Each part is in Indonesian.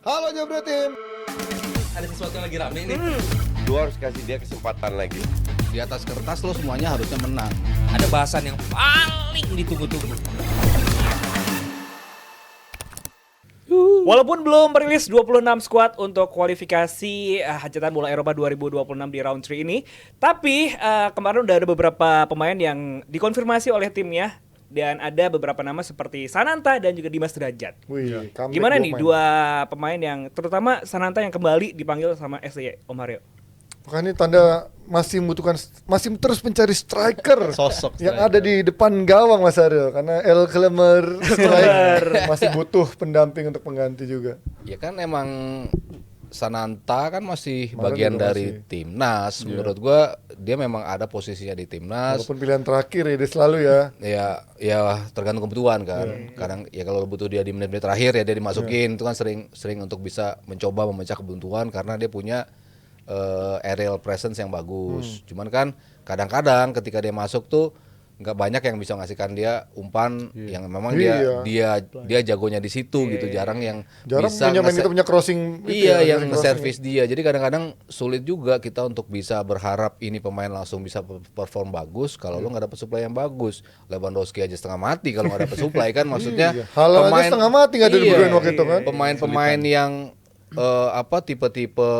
Halo Jabro Tim. Ada sesuatu yang lagi rame nih. Lu harus kasih dia kesempatan lagi. Di atas kertas lo semuanya harusnya menang. Ada bahasan yang paling ditunggu-tunggu. Walaupun belum merilis 26 skuad untuk kualifikasi hajatan bola Eropa 2026 di round 3 ini, tapi kemarin udah ada beberapa pemain yang dikonfirmasi oleh timnya dan ada beberapa nama seperti Sananta dan juga Dimas Derajat. Wih, comeback Gimana nih pemain. dua pemain yang terutama Sananta yang kembali dipanggil sama STY Om Mario? Makanya ini tanda masih terus mencari striker Sosok yang striker. ada di depan gawang Mas Aryo, karena El Klemer striker masih butuh pendamping untuk pengganti juga. Ya kan emang Sananta kan masih Kemarin bagian juga dari masih. timnas. Menurut gua dia memang ada posisinya di timnas. Walaupun pilihan terakhir ya dia selalu ya. Ya tergantung kebutuhan kan. Kadang ya kalau butuh dia di menit-menit terakhir ya dia dimasukin. Itu kan sering untuk bisa mencoba memecah kebutuhan karena dia punya aerial presence yang bagus. Cuman kan kadang-kadang ketika dia masuk tuh nggak banyak yang bisa ngasihkan dia umpan yang memang dia jagonya di situ gitu. Jarang yang Jarang bisa punya main kita punya crossing itu iya ya, yang crossing. nge-service dia. Jadi kadang-kadang sulit juga kita untuk bisa berharap ini pemain langsung bisa perform bagus kalau lo nggak dapet supply yang bagus. Lewandowski aja setengah mati kalau nggak dapet supply kan maksudnya Iya. Haaland aja setengah mati nggak ada di Bruyne waktu itu kan. Pemain-pemain yang tipe-tipe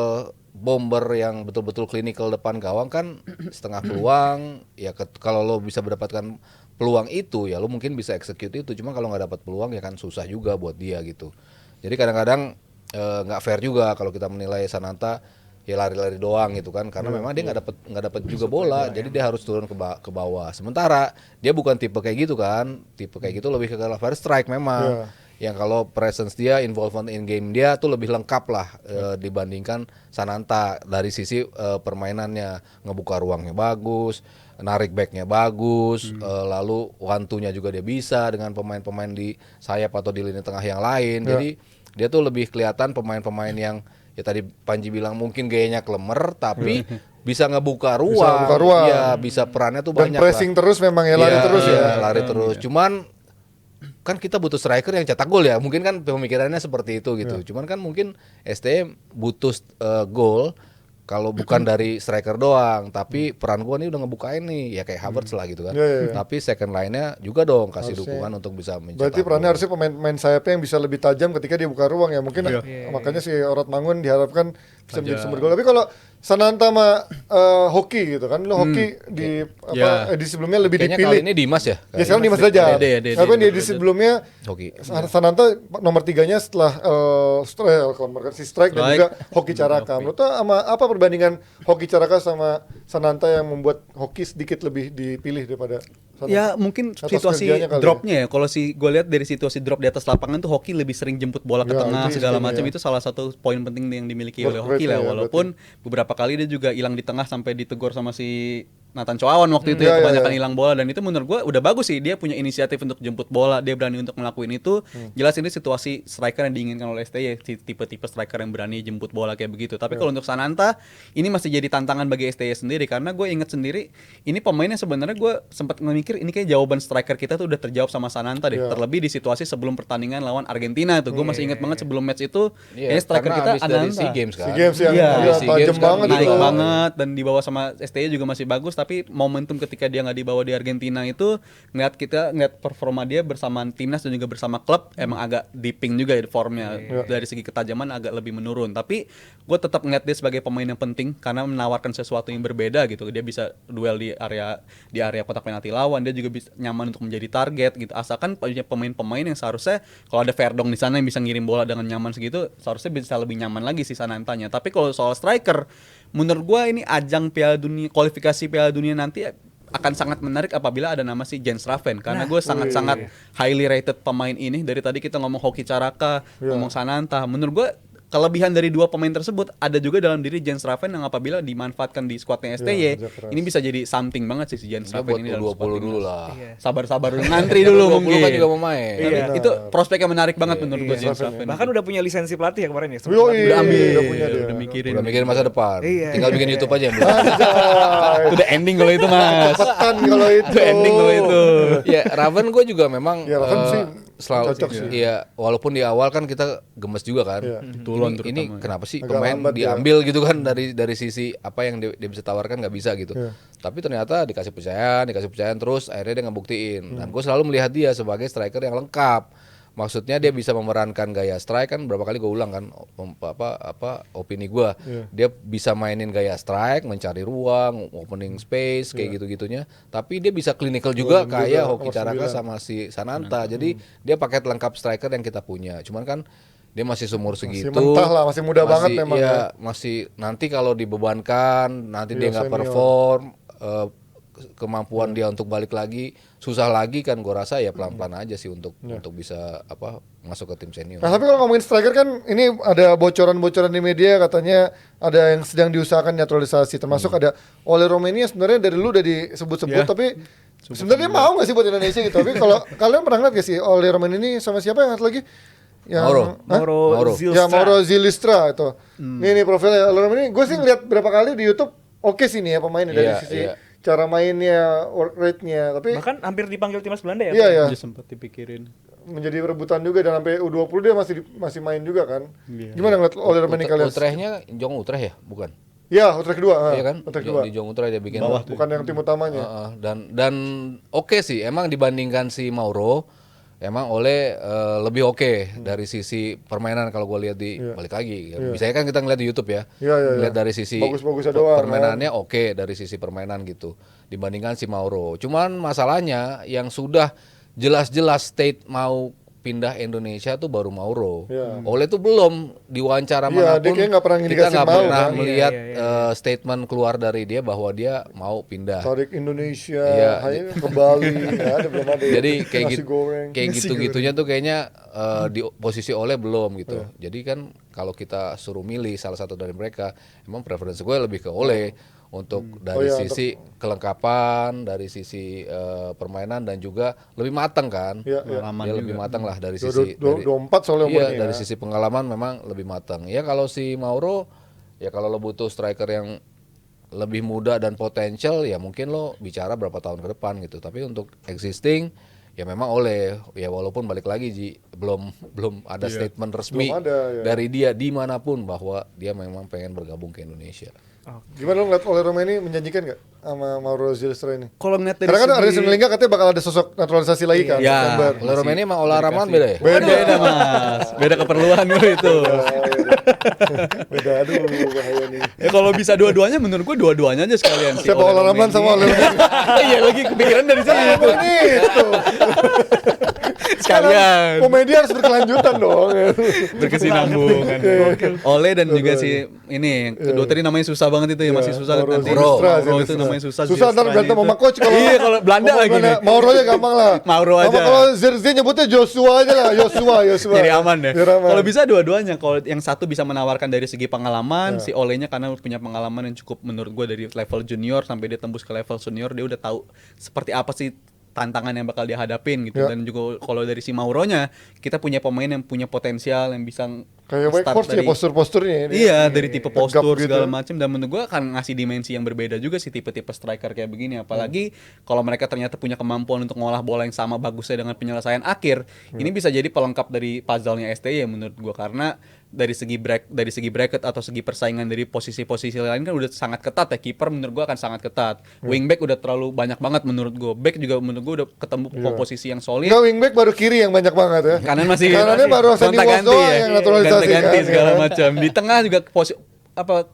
bomber yang betul-betul klinikal depan gawang kan setengah peluang ya kalau lo bisa mendapatkan peluang itu ya lo mungkin bisa execute itu, cuma kalau nggak dapat peluang ya kan susah juga buat dia gitu. Jadi kadang-kadang nggak fair juga kalau kita menilai Sananta ya lari-lari doang gitu kan, karena memang dia nggak dapat juga bola, jadi dia harus turun ke bawah. Sementara dia bukan tipe kayak gitu kan, tipe kayak gitu lebih ke cover strike memang. Yang kalau presence dia, involvement in game dia tuh lebih lengkap lah dibandingkan Sananta dari sisi permainannya, ngebuka ruangnya bagus, narik backnya bagus, lalu one-two-nya juga dia bisa dengan pemain-pemain di sayap atau di lini tengah yang lain. Jadi dia tuh lebih kelihatan pemain-pemain yang ya tadi Panji bilang mungkin gayanya klemer tapi bisa ngebuka ruang, ngebuka ruang. ya bisa perannya tuh Dan banyak pressing lah. terus memang ya, lari Iya, terus ya. lari terus. Cuman kan kita butuh striker yang cetak gol ya. Mungkin kan pemikirannya seperti itu gitu. Cuman kan mungkin STM butuh gol kalau bukan dari striker doang, tapi peran gua nih udah ngebukain nih ya kayak Havertz lah gitu kan. Tapi second line-nya juga dong kasih dukungan untuk bisa mencetak. Berarti perannya gol. harusnya pemain sayapnya yang bisa lebih tajam ketika dia buka ruang ya. Mungkin makanya si Orot Mangun diharapkan bisa menjadi sumber gol. Tapi kalau Sananta sama hoki gitu kan, lo hoki di edisi sebelumnya lebih Kayaknya dipilih. kali ini Dimas ya. Ya sekarang Dimas Derajat. Tapi di edisi sebelumnya Hoki. Sananta nomor 3-nya setelah si Strike dan juga Hoki Caraka. Menurut lo sama apa perbandingan Hoki Caraka sama Sananta yang membuat Hoki sedikit lebih dipilih daripada Sananta? Ya mungkin Atas situasi kerjanya kali dropnya ya. Kalau gue lihat dari situasi drop di atas lapangan tuh Hoki lebih sering jemput bola ke Ya, tengah itu segala sih, macam. ya. Itu salah satu poin penting yang dimiliki oleh Work Hoki rate-nya lah. ya, Walaupun beberapa kali dia juga hilang di tengah sampai ditegur sama si Nathan Choawan waktu itu Ya, kebanyakan ya. hilang bola, dan itu menurut gue udah bagus sih. Dia punya inisiatif untuk jemput bola, dia berani untuk ngelakuin itu. Jelas ini situasi striker yang diinginkan oleh STY, tipe-tipe striker yang berani jemput bola kayak begitu. Tapi kalau untuk Sananta ini masih jadi tantangan bagi STY sendiri, karena gue inget sendiri ini pemain yang sebenarnya gue sempat memikir ini kayak jawaban striker kita tuh udah terjawab sama Sananta deh. Terlebih di situasi sebelum pertandingan lawan Argentina tuh. Gue masih inget banget sebelum match itu Iya, kayaknya striker karena kita habis dari Ananta. SEA Games kan. Si Games yang Iya. SEA tajam Games kan banget Naik itu. banget dan dibawa sama STY juga masih bagus, tapi momentum ketika dia nggak dibawa di Argentina itu ngeliat performa dia bersama timnas dan juga bersama klub emang agak dipping juga ya formnya. Dari segi ketajaman agak lebih menurun, tapi gue tetap ngeliat dia sebagai pemain yang penting karena menawarkan sesuatu yang berbeda gitu. Dia bisa duel di area kotak penalti lawan, dia juga bisa nyaman untuk menjadi target gitu. Asalkan punya pemain-pemain yang seharusnya kalau ada Verdong di sana yang bisa ngirim bola dengan nyaman segitu, seharusnya bisa lebih nyaman lagi sih Sanantanya. Tapi kalau soal striker, menurut gue ini ajang Piala Dunia, kualifikasi Piala Dunia nanti akan sangat menarik apabila ada nama si Jens Raven, karena gue sangat-sangat highly rated pemain ini. Dari tadi kita ngomong Hoki Caraka, ngomong Sananta, menurut gue kelebihan dari dua pemain tersebut ada juga dalam diri Jens Raven yang apabila dimanfaatkan di skuadnya STY ini bisa jadi something banget sih si Jens Dia Raven buat ini dalam U20 squad dulu timnas. lah. Sabar-sabar dulu, ngantri dulu U20 mungkin. kan juga mau main. Tapi Iya. itu prospeknya menarik banget menurut gue Jens Raven, Raven. Bahkan udah punya lisensi pelatih ya kemarin ya. Yoi, udah ambil, udah punya dia. udah mikirin. Udah mikirin masa depan. Iya, Tinggal iya, bikin iya. YouTube aja yang belum. Itu udah ending kalau itu mas. Cepetan kalau itu. Itu ending kalau itu. Ya, Raven gue juga memang Ya, Raven sih selalu Cocok sih. iya, walaupun di awal kan kita gemes juga kan. Iya. Tulon Ini terutama. kenapa sih Agak pemain lambat ya. diambil gitu kan dari sisi apa yang dia bisa tawarkan nggak bisa gitu. Iya. Tapi ternyata dikasih kepercayaan terus akhirnya dia ngebuktiin. Dan Hmm. gue selalu melihat dia sebagai striker yang lengkap. Maksudnya dia bisa memerankan gaya strike kan berapa kali gue ulang kan opini gue. Iya. Dia bisa mainin gaya strike, mencari ruang, opening space kayak gitu-gitunya. Tapi dia bisa clinical juga Juga, kayak nomor Hoki Caraka 9. sama si Sananta. Jadi dia paket lengkap striker yang kita punya. Cuman kan dia masih seumur segitu. mentah lah, masih muda banget memang Iya, masih nanti kalau dibebankan, nanti dia Iya, nggak senior. perform, kemampuan dia untuk balik lagi susah lagi kan. Gue rasa ya pelan-pelan aja sih untuk bisa masuk ke tim senior. Nah tapi kalau ngomongin striker kan ini ada bocoran-bocoran di media katanya ada yang sedang diusahakan naturalisasi termasuk ada Ole Romania sebenarnya dari lu udah disebut-sebut Iya. tapi sebenarnya mau nggak sih buat Indonesia gitu tapi kalau kalian pernah ngeliat gak sih Ole Romania ini sama siapa yang satu lagi? Yang, Mauro. Hah? Mauro Ya Zilstra. Mauro Zilistra itu. Nih profilnya Ole Romania gue sih ngeliat berapa kali di YouTube oke sih nih ya pemainnya dari Iya, sisi iya. cara mainnya, work rate-nya tapi Bahkan hampir dipanggil timnas Belanda ya. iya ya Dia sempat dipikirin. menjadi rebutan juga dan sampai U20 dia masih main juga kan. Iya. Gimana ngeliat Ole Romania kalian? Utrechtnya Jong Utrecht ya, bukan? Ya, Utrecht kedua. Iya kan? Utrecht kedua. Di Jong Utrecht dia bikin. Bawah tuh. Bukan yang tim utamanya. Dan oke sih, emang dibandingkan si Mauro, emang Ole lebih oke dari sisi permainan kalau gue lihat di balik lagi. Biasanya kan kita ngeliat di YouTube ya, Iya, iya, ngeliat iya. dari sisi Bagus-bagusnya doang, permainannya oke dari sisi permainan gitu, dibandingkan si Mauro. Cuman masalahnya yang sudah jelas-jelas state mau pindah Indonesia tuh baru Mauro. Iya. Ole tuh belum diwawancara Iya, manapun. dia kayaknya nggak pernah kita indikasi nggak mau, pernah kan? melihat Iya, statement keluar dari dia bahwa dia mau pindah. Tarik Indonesia, Iya. hanya ke Bali, nggak ada belum ada. ya. Jadi kayak Nasi gitu, goreng. kayak Nasi gitu-gitunya tuh kayaknya di posisi Ole belum gitu. Iya. Jadi kan kalau kita suruh milih salah satu dari mereka, emang preferensi gue lebih ke Ole untuk dari iya, sisi kelengkapan, dari sisi permainan dan juga lebih matang kan. Iya, iya. Pengalaman Dia juga. lebih matang lah dari Dua- sisi dua- 24 soalnya iya, umurnya dari ya. sisi pengalaman memang lebih matang. Ya kalau si Mauro ya kalau lo butuh striker yang lebih muda dan potensial ya mungkin lo bicara berapa tahun ke depan gitu. Tapi untuk existing ya memang Ole ya walaupun balik lagi Ji belum ada statement resmi Belum ada, ya. dari dia dimanapun bahwa dia memang pengen bergabung ke Indonesia. Gimana lo ngeliat Ole Romania ini menjanjikan nggak sama Mauro Zilistra ini? Kalau ngeliat dari Karena kan segi- Arsene Wenger katanya bakal ada sosok naturalisasi lagi kan. Iya. November. Ole Romania sama Ola Rahman beda ya? Beda mas, beda keperluan gue itu. Beda, aduh bahaya nih. Ya kalau bisa dua-duanya, menurut gue dua-duanya aja sekalian. Si Siapa Ola Rahman sama Ole Romania? Iya lagi kepikiran dari sini itu. Itu. Sekalian. Komedi harus berkelanjutan dong. Berkesinambungan. Ole dan juga si ini yang kedua tadi namanya susah banget itu ya masih susah Mauro nanti. Zilistra, Mauro itu Zilistra. namanya susah. Susah ntar Zilstranya berantem itu. sama coach kalau Iya kalau Belanda lagi nih. Mauro nya gampang lah. Mauro Sama aja. kalau Zirze nyebutnya Joshua aja lah, Joshua. Jadi aman deh. Biar aman. Kalau bisa dua-duanya. Kalau yang satu bisa menawarkan dari segi pengalaman, si Olenya karena punya pengalaman yang cukup menurut gue dari level junior sampai dia tembus ke level senior, dia udah tahu seperti apa sih tantangan yang bakal dihadapin gitu. Ya. Dan juga kalau dari si Mauronya, kita punya pemain yang punya potensial yang bisa Kayak start Wakehorse ya dari- postur-posturnya ini. Iya, dari tipe Tegap postur gitu. segala macam dan menurut gua akan ngasih dimensi yang berbeda juga sih tipe-tipe striker kayak begini. Apalagi kalau mereka ternyata punya kemampuan untuk ngolah bola yang sama bagusnya dengan penyelesaian akhir, ini bisa jadi pelengkap dari puzzle-nya STY ya menurut gua karena dari segi bracket atau segi persaingan dari posisi-posisi lain kan udah sangat ketat ya. Kiper menurut gua akan sangat ketat. Wingback udah terlalu banyak banget menurut gua. Back juga menurut gua udah ketemu komposisi yang solid. Enggak, wingback baru kiri yang banyak banget ya. Kanan masih Kanannya baru Sandy Walsh gonta-ganti doang ya. yang naturalisasi Ganti-ganti kan, segala ya. macam. Di tengah juga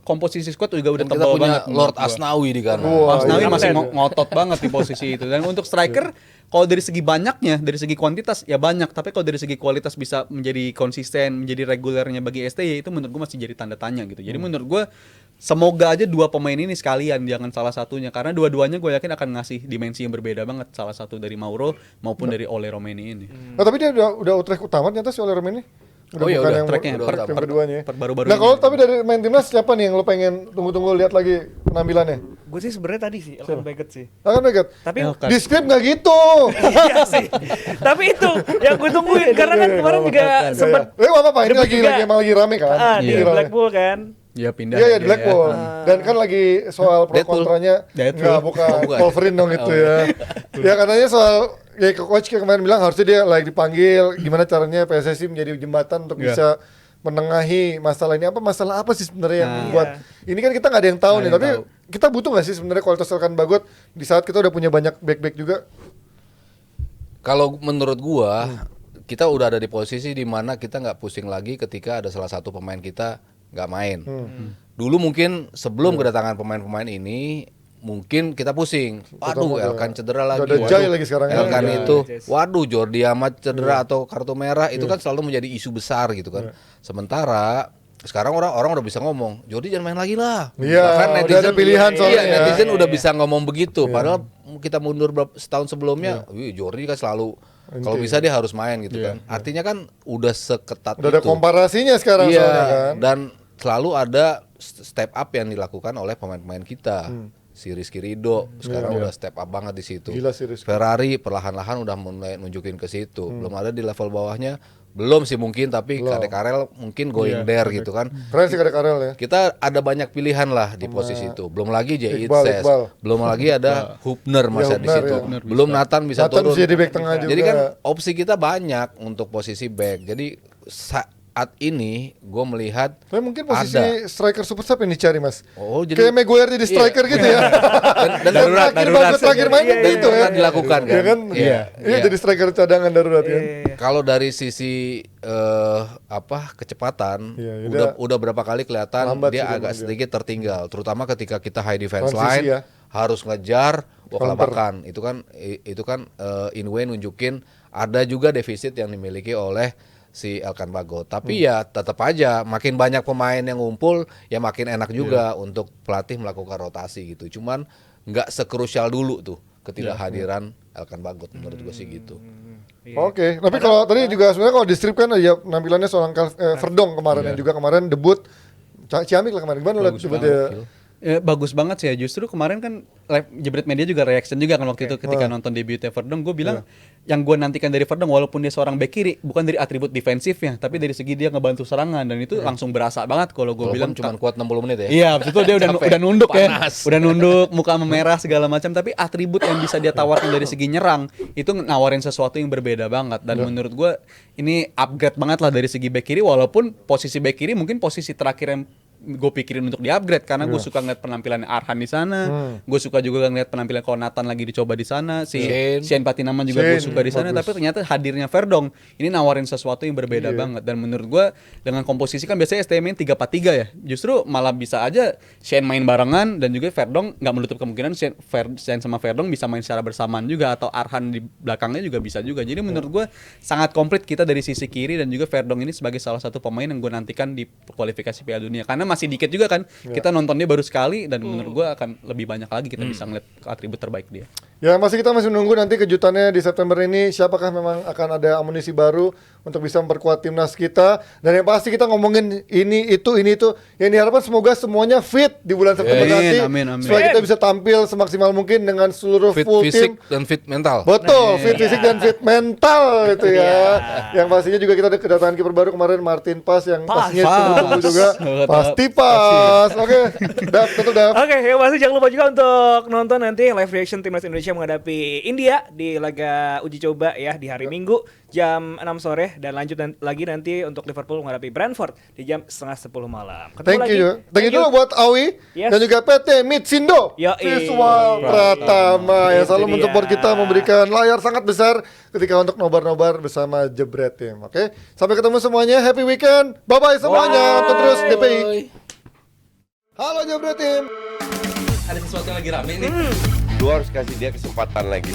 komposisi squad juga udah Dan kita tebal punya banget. Lord menurut gua. Asnawi di kanan. Wah, Mas Nawi iya. masih ngotot banget di posisi itu. Dan untuk striker kalau dari segi banyaknya, dari segi kuantitas ya banyak, tapi kalau dari segi kualitas bisa menjadi konsisten, menjadi regulernya bagi STY itu menurut gue masih jadi tanda tanya gitu. Jadi menurut gue semoga aja dua pemain ini sekalian, jangan salah satunya karena dua-duanya gue yakin akan ngasih dimensi yang berbeda banget, salah satu dari Mauro maupun dari Ole Romeni ini. Oh, tapi dia udah Utrecht utama ternyata si Ole Romania. Oh iya, udah. Tracknya tim keduanya. baru-baru Nah, ini. kalau tapi dari main timnas siapa nih yang lo pengen tunggu-tunggu lihat lagi penampilannya? Gue sih sebenarnya tadi sih Elkan Baggett sih. Akan dekat. Tapi Elkan. Di script nggak gitu. iya sih. Tapi itu yang gue tungguin karena kan kemarin juga sempat Apa-apa ini Debut lagi juga. emang lagi rame kan? di Lagi rame. Blackpool kan. Ya pindah. Iya ya aja di Blackpool. Dan kan lagi soal pro Deadpool. kontranya Deadpool. enggak bukan bukan. Wolverine dong itu ya. Ya katanya soal ya coach kemarin bilang harusnya dia dipanggil, gimana caranya PSSI menjadi jembatan untuk bisa menengahi masalah ini. Masalah apa sih sebenarnya yang membuat ini kan kita nggak ada yang tahu nih, tapi kita butuh nggak sih sebenarnya kualitas Elkan Bagot di saat kita udah punya banyak back juga? Kalau menurut gua, kita udah ada di posisi di mana kita nggak pusing lagi ketika ada salah satu pemain kita nggak main. Dulu mungkin sebelum kedatangan pemain-pemain ini, mungkin kita pusing. Waduh, Elkan cedera lagi. Ada Jai lagi sekarang. Elkan ya. itu, waduh, Jordi Amat cedera atau kartu merah, itu kan selalu menjadi isu besar gitu kan. Sementara sekarang orang udah bisa ngomong, Jordi jangan main lagi lah. Iya, Bahkan udah ada pilihan soalnya. netizen udah bisa ngomong begitu. Padahal kita mundur setahun sebelumnya, wih, Jordi kan selalu kalau bisa dia harus main gitu kan. Artinya kan udah seketat udah ada komparasinya sekarang soalnya kan. Dan selalu ada step up yang dilakukan oleh pemain-pemain kita. Si Rizky Ridho sekarang udah step up banget di situ. Gila sih Rizky. Ferrari perlahan-lahan udah mulai nunjukin ke situ. Belum ada di level bawahnya, belum sih mungkin, tapi Kadek Karel mungkin going there gitu kan. Keren sih Kadek Karel ya. Kita ada banyak pilihan lah di posisi itu. Belum lagi Jay Iqbal. Itses, belum lagi ada Hubner masa di Hubner, situ. ya. Belum Nathan bisa Nathan turun. bisa jadi back tengah juga. Jadi kan opsi kita banyak untuk posisi back. Jadi saat ini gue melihat Tapi mungkin posisi ada. striker super sub yang dicari Mas. Oh, jadi Kayak Maguire jadi striker gitu ya. dan darurat terakhir main kan dan gitu ya. pernah dilakukan kan. Iya kan? Iya. Iya jadi striker cadangan darurat kan. Kalau dari sisi kecepatan Iya, udah berapa kali kelihatan lambat dia sih agak memang sedikit tertinggal, terutama ketika kita high defense Transisi line ya. harus ngejar Counter. kelabakan. Itu kan Inway nunjukin ada juga defisit yang dimiliki oleh si Elkan Bagot. Tapi ya tetap aja makin banyak pemain yang ngumpul ya makin enak juga untuk pelatih melakukan rotasi gitu. Cuman nggak sekrusial dulu tuh ketidakhadiran Elkan Bagot menurut gue sih gitu. Oke, tapi kalau tadi juga sebenarnya kalau di strip kan ya penampilannya seorang Verdong kemarin yang juga kemarin debut Ciamik lah kemarin. Gimana lihat coba dia? Bagus banget sih ya. Justru kemarin kan Jebret Media juga reaction juga kan waktu itu ketika nonton debutnya Verdong. Gue bilang yang gue nantikan dari Verdong walaupun dia seorang back kiri bukan dari atribut defensifnya, tapi dari segi dia ngebantu serangan dan itu langsung berasa banget kalau gue bilang cuma kuat 60 menit ya. Iya, betul dia udah nunduk Panas. ya. Udah nunduk, muka memerah segala macam, tapi atribut yang bisa dia tawarkan dari segi nyerang itu nawarin sesuatu yang berbeda banget dan menurut gue ini upgrade banget lah dari segi back kiri walaupun posisi back kiri mungkin posisi terakhir yang gue pikirin untuk di-upgrade karena gue suka ngeliat penampilan Arhan di sana, gue suka juga ngeliat penampilan kalau Nathan lagi dicoba di sana, si Shane Patinaman juga gue suka di sana, tapi ternyata hadirnya Verdong ini nawarin sesuatu yang berbeda banget dan menurut gue dengan komposisi kan biasanya STM main 3-4-3 ya, justru malah bisa aja Shane main barengan dan juga Verdong nggak menutup kemungkinan Shane sama Verdong bisa main secara bersamaan juga atau Arhan di belakangnya juga bisa juga, jadi menurut gue sangat komplit kita dari sisi kiri dan juga Verdong ini sebagai salah satu pemain yang gue nantikan di kualifikasi Piala Dunia karena masih dikit juga kan kita nontonnya baru sekali dan menurut gue akan lebih banyak lagi kita bisa ngeliat atribut terbaik dia. Ya kita masih menunggu nanti kejutannya di September ini siapakah memang akan ada amunisi baru untuk bisa memperkuat timnas kita dan yang pasti kita ngomongin ini itu yang diharapkan semoga semuanya fit di bulan September nanti supaya kita bisa tampil semaksimal mungkin dengan seluruh Fit full fisik tim. dan fit mental. Betul, fit fisik dan fit mental itu ya. Yang pastinya juga kita ada kedatangan kiper baru kemarin Martin Pas yang pastinya tunggu juga pasti pas. Oke, tutup Dav. Oke, yang pasti jangan lupa juga untuk nonton nanti live reaction timnas Indonesia menghadapi India di laga uji coba ya di hari Minggu jam 6 sore dan lanjut lagi nanti untuk Liverpool menghadapi Brentford di jam 9:30 malam. Thank you juga buat Awi dan juga PT Mitsindo Visual Pratama yang selalu mensupport kita memberikan layar sangat besar ketika untuk nobar-nobar bersama Jebret Tim. Oke, sampai ketemu semuanya, happy weekend, bye bye semuanya, tonton terus DPI. Halo Jebret Tim. Ada sesuatu yang lagi rame nih. Lu harus kasih dia kesempatan lagi.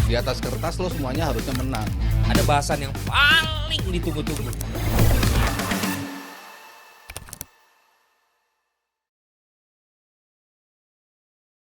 Di atas kertas lo semuanya harusnya menang. Ada bahasan yang paling ditunggu-tunggu.